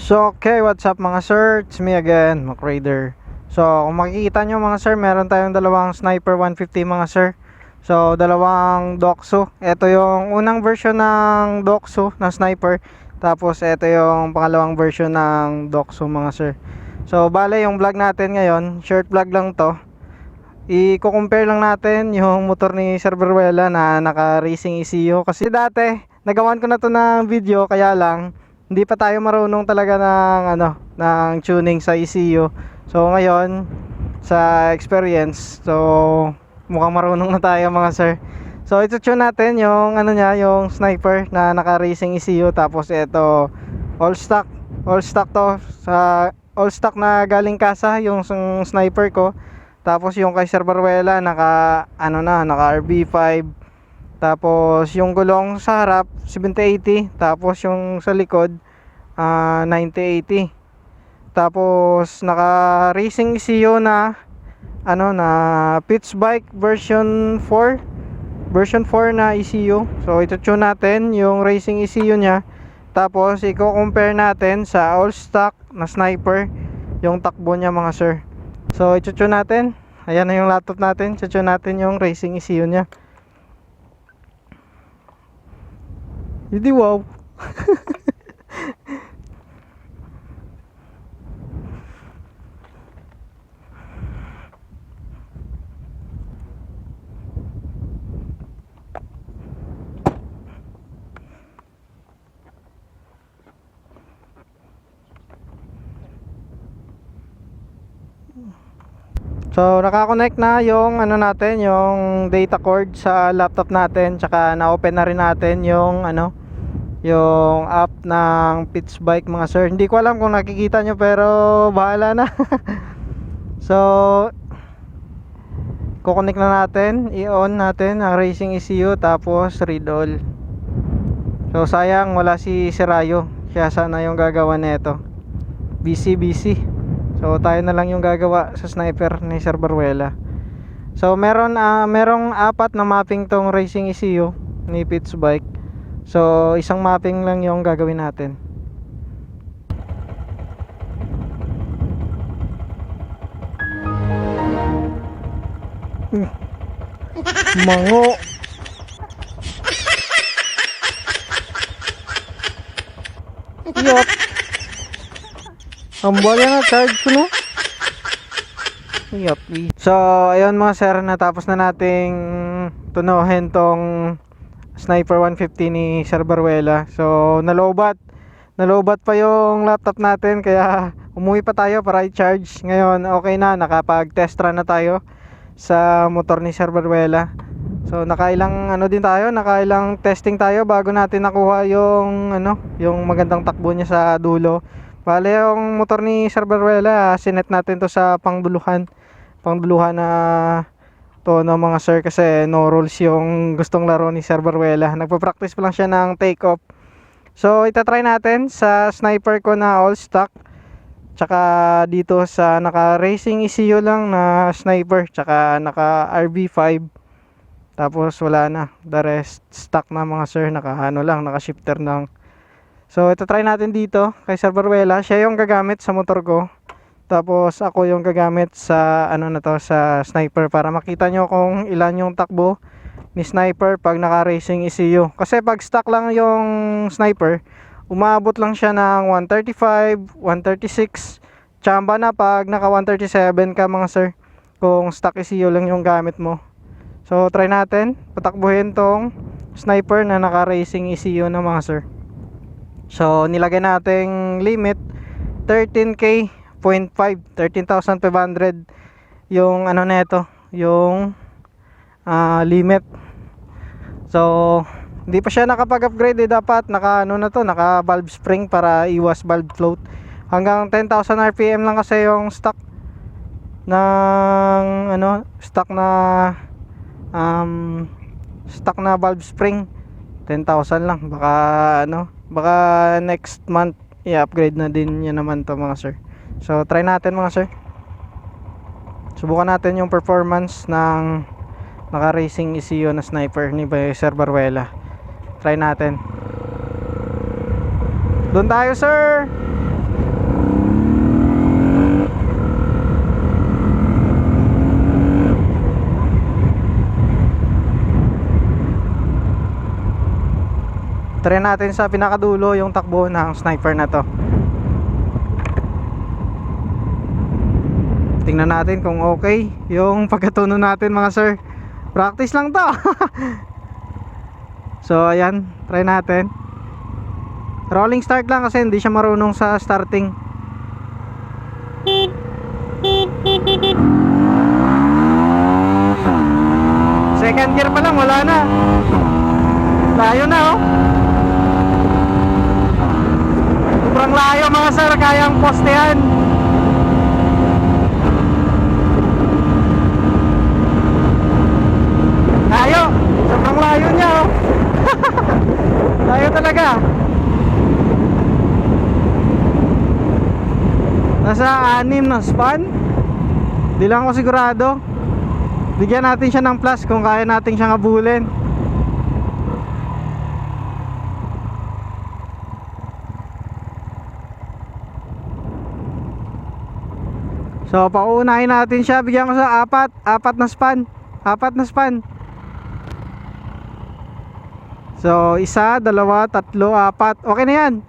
So okay, what's up mga sir? It's me again, MacRaider. So kung makikita nyo mga sir, meron tayong dalawang Sniper 150 mga sir. So dalawang Doxo. Ito yung unang version ng Doxo na Sniper. Tapos ito yung pangalawang version ng Doxo mga sir. So bale yung vlog natin ngayon, short vlog lang to. I-compare lang natin yung motor ni Sir Beruela na naka racing ECU. Kasi dati nagawan ko na to ng video, kaya lang hindi pa tayo marunong talaga ng tuning sa ECU. So ngayon sa experience, so mukhang marunong na tayo mga sir. So ito-tune natin yung yung Sniper na naka racing ECU. Tapos ito all stock to, sa all stock na galing kasa yung Sniper ko. Tapos yung kay Sir Beruela naka naka RB5. Tapos yung gulong sa harap 7080, tapos yung sa likod 9080. Tapos naka racing ECU na na pitch bike version 4 na ECU. So ito-tune natin yung racing ECU nya. Tapos i-compare natin sa all stock na Sniper yung takbo nya mga sir. So ito-tune natin. Ayan na yung laptop natin. Ito-tune natin yung racing ECU nya. Hindi wow. So naka-connect na yung natin, yung data cord sa laptop natin, tsaka na-open na rin natin yung yung app ng Pitch Bike mga sir. Hindi ko alam kung nakikita nyo, pero bahala na. So kukonek na natin, i-on natin ang racing ECU, tapos read all. So sayang wala si Serayo, siya sana yung gagawa nito. busy. So tayo na lang yung gagawa sa Sniper ni Sir Beruela. So merong apat na mapping tong racing ECU ni Pitch Bike. So isang mapping lang yung gagawin natin. Mango. Yop. Ang bala na charge ko no. Yop. So ayun mga sir, natapos na nating tunuhin tong Sniper 150 ni Sir Beruela. So nalobat pa yung laptop natin, kaya umuwi pa tayo para i-charge. Ngayon okay na, nakapag test run na tayo sa motor ni Sir Beruela. So nakailang nakailang testing tayo bago natin nakuha yung yung magandang takbo niya sa dulo. Bale yung motor ni Sir Beruela, sinet natin to sa pangduluhan na to mga sir, kasi no rules yung gustong laro ni Sir Beruela. Nagpa-practice pa lang siya ng take off. So itatry natin sa Sniper ko na all stock, tsaka dito sa naka racing ECU lang na Sniper, tsaka naka RB5. Tapos wala na, the rest stock na mga sir, naka naka shifter lang. So itatry natin dito kay Sir Beruela. Siya yung gagamit sa motor ko, tapos ako yung gagamit sa sa Sniper, para makita nyo kung ilan yung takbo ni Sniper pag naka racing ECU. Kasi pag stock lang yung Sniper, umabot lang siya ng 135, 136. Tsamba na pag naka 137 ka mga sir, kung stock ECU lang yung gamit mo. So try natin patakbuhin tong Sniper na naka racing ECU na mga sir. So nilagay nating limit 13k 13,500 yung nito, yung limit. So hindi pa siya nakapag-upgrade dapat naka naka valve spring para iwas valve float. Hanggang 10,000 RPM lang kasi yung stock ng stock na valve spring. 10,000 lang. Baka next month i-upgrade na din yun naman to mga sir. So try natin mga sir, subukan natin yung performance ng naka racing ECU na Sniper ni Sir Beruela. Try natin. Doon tayo sir. Try natin sa pinakadulo yung takbo ng sniper na to. Tingnan natin kung okay yung pagkatuno natin mga sir. Practice lang to. So ayan, try natin. Rolling start lang kasi hindi siya marunong sa starting. Second gear pa lang, wala na. Layo na oh. Sobrang layo mga sir, kayang postehan. Layo, sobrang layo niya oh. Layo talaga. Nasa 6 na span. Di lang ako sigurado. Bigyan natin siya ng plus kung kaya natin siyang habulin. So pauunahin natin siya. Bigyan ko sa 4 na span. 4 na span. So 1, 2, 3, 4. Okay na yan.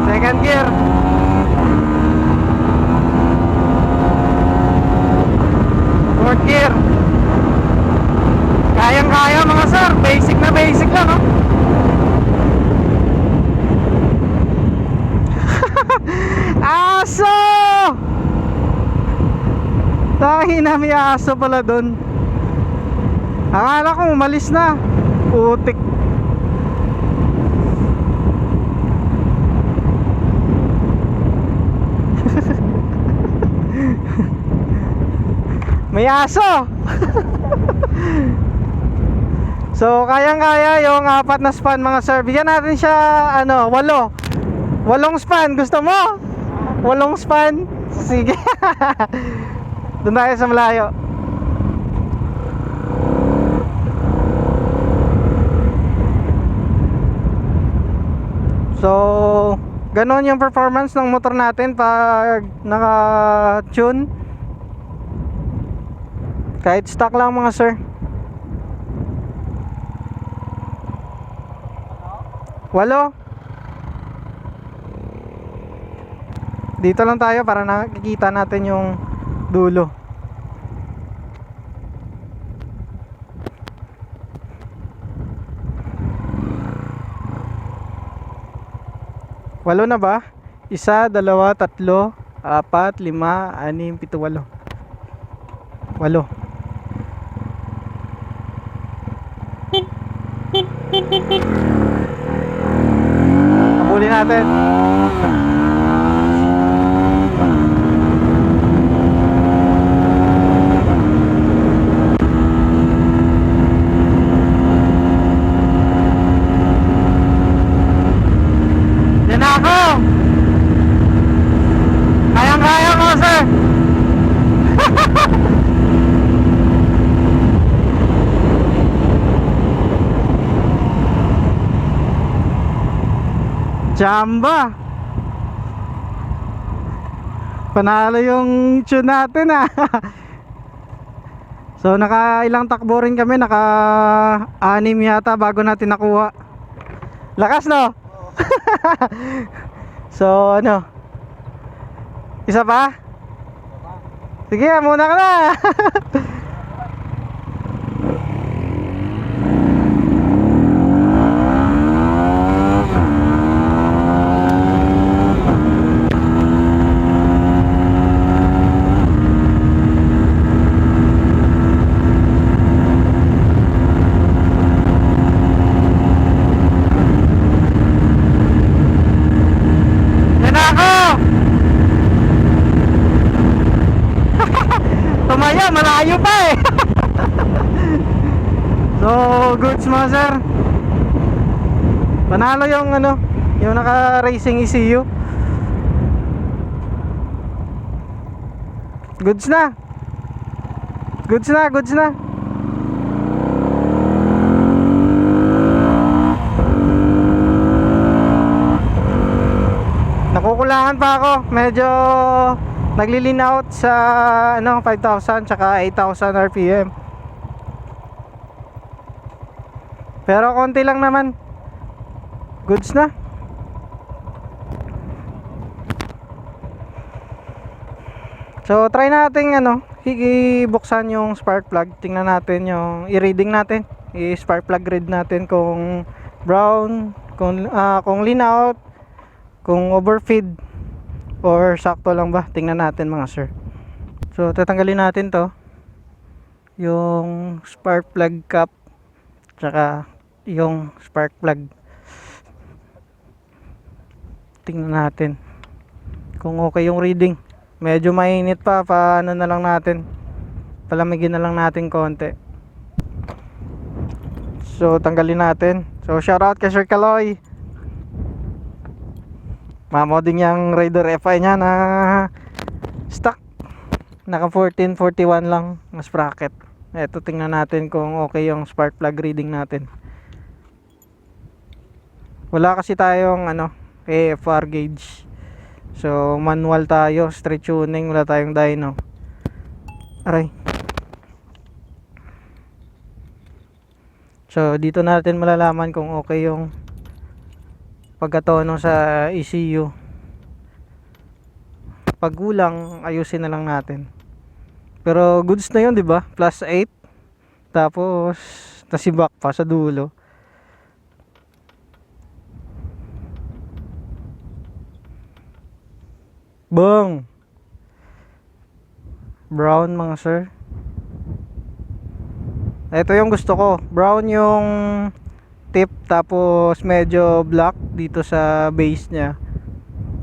Second gear. Fourth gear. Kayang-kaya mga sir. Basic na basic lang oh. Aso! Tahi na, may aso pala dun. Akala ko umalis na. Putik. May aso. So kayang-kaya yung 4 na span mga sir. Bigyan natin siya 8 span. Gusto mo? 8 span? Sige. Doon tayo sa malayo. So ganon yung performance ng motor natin pag naka-tune. Kahit stock lang mga sir. Walo. Dito lang tayo para nakikita natin yung dulo. Walo na ba? 1, 2, 3, 4, 5, 6, 7, 8. Walo. Habulin natin. Yan ako. Kayang-kaya ko sir. Chamba. Panalo yung tune natin ah. So naka ilang takbo rin kami, naka 6 yata bago natin nakuha. Lakas no? So ano? Isa pa? Sige, muna ka na. Tumaya, malayo pa eh. So, goods mga sir. Panalo yung ano, yung naka-racing ECU. Goods na. Goods na, goods na. Nakukulangan pa ako. Medyo Nagli-lean out sa 5,000 tsaka 8,000 RPM. Pero konti lang naman. Goods na. So try natin ibuksan yung spark plug. Tingnan natin yung i-reading natin. I-spark plug read natin kung brown, kung lean out, kung overfeed or sakto lang ba. Tingnan natin mga sir. So tatanggalin natin to, yung spark plug cap tsaka yung spark plug. Tingnan natin kung okay yung reading. Medyo mainit pa, paano na lang natin, palamigin na lang natin konti. So tanggalin natin. So shout out kay Sir Kaloy. Mamoding yung Raider FI nya na stock, naka 1441 lang na sprocket. Eto, tingnan natin kung okay yung spark plug reading natin. Wala kasi tayong AFR gauge. So manual tayo, straight tuning, wala tayong dyno. Aray. So dito natin malalaman kung okay yung pagkatono sa ECU. Pag kulang, ayusin na lang natin. Pero goods na yun, di ba? Plus 8. Tapos nasibak pa sa dulo. Bang! Brown mga sir. Ito yung gusto ko. Brown yung tip, tapos medyo black dito sa base nya.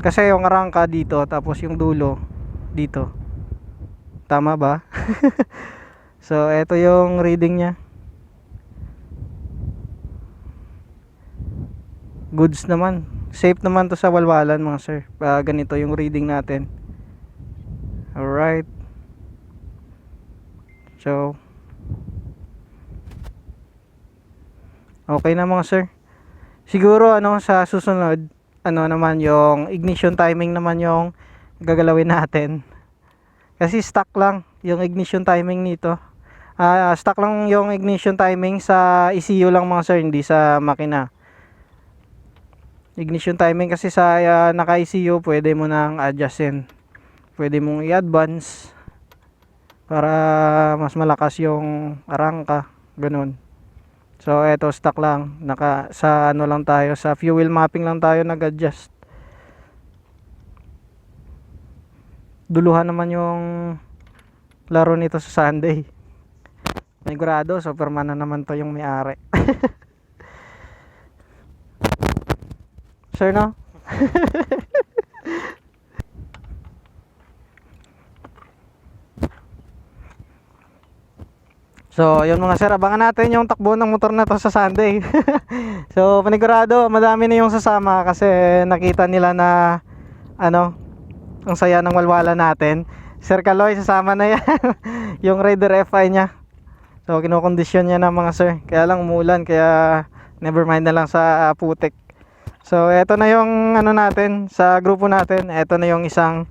Kasi yung arangka dito, tapos yung dulo dito. Tama ba? So ito yung reading nya. Goods naman. Safe naman to sa walwalan mga sir. Ganito yung reading natin. Alright. So okay na mga sir. Siguro sa susunod naman yung ignition timing naman yung gagalawin natin. Kasi stock lang yung ignition timing nito. Stock lang yung ignition timing sa ECU lang mga sir, hindi sa makina. Ignition timing kasi sa naka ECU pwede mo nang adjustin. Pwede mong i-advance para mas malakas yung arangka, ganun. So eto stock lang, sa lang tayo, sa fuel mapping lang tayo nag-adjust. Duluhan naman yung laro nito sa Sunday. Sigurado Superman na naman to yung may-ari. Sir no? So yun mga sir, abangan natin yung takbo ng motor na to sa Sunday. So panigurado madami na yung sasama kasi nakita nila na ang saya ng walwala natin. Sir Kaloy sasama na yan. Yung Raider FI nya. So kinokondisyon niya na mga sir. Kaya lang umulan, kaya never mind na lang sa putik. So eto na yung natin sa grupo natin. Eto na yung isang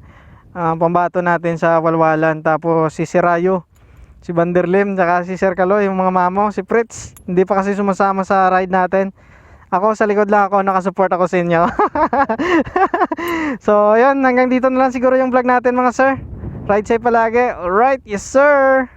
pambato natin sa walwalan. Tapos si Sirayo, si Vanderlim, saka si Sir Kaloy, yung mga mamo, si Fritz. Hindi pa kasi sumasama sa ride natin. Ako sa likod lang ako, nakasupport ako sa inyo. So yun, hanggang dito na lang siguro yung vlog natin mga sir. Ride safe palagi. Alright, yes sir.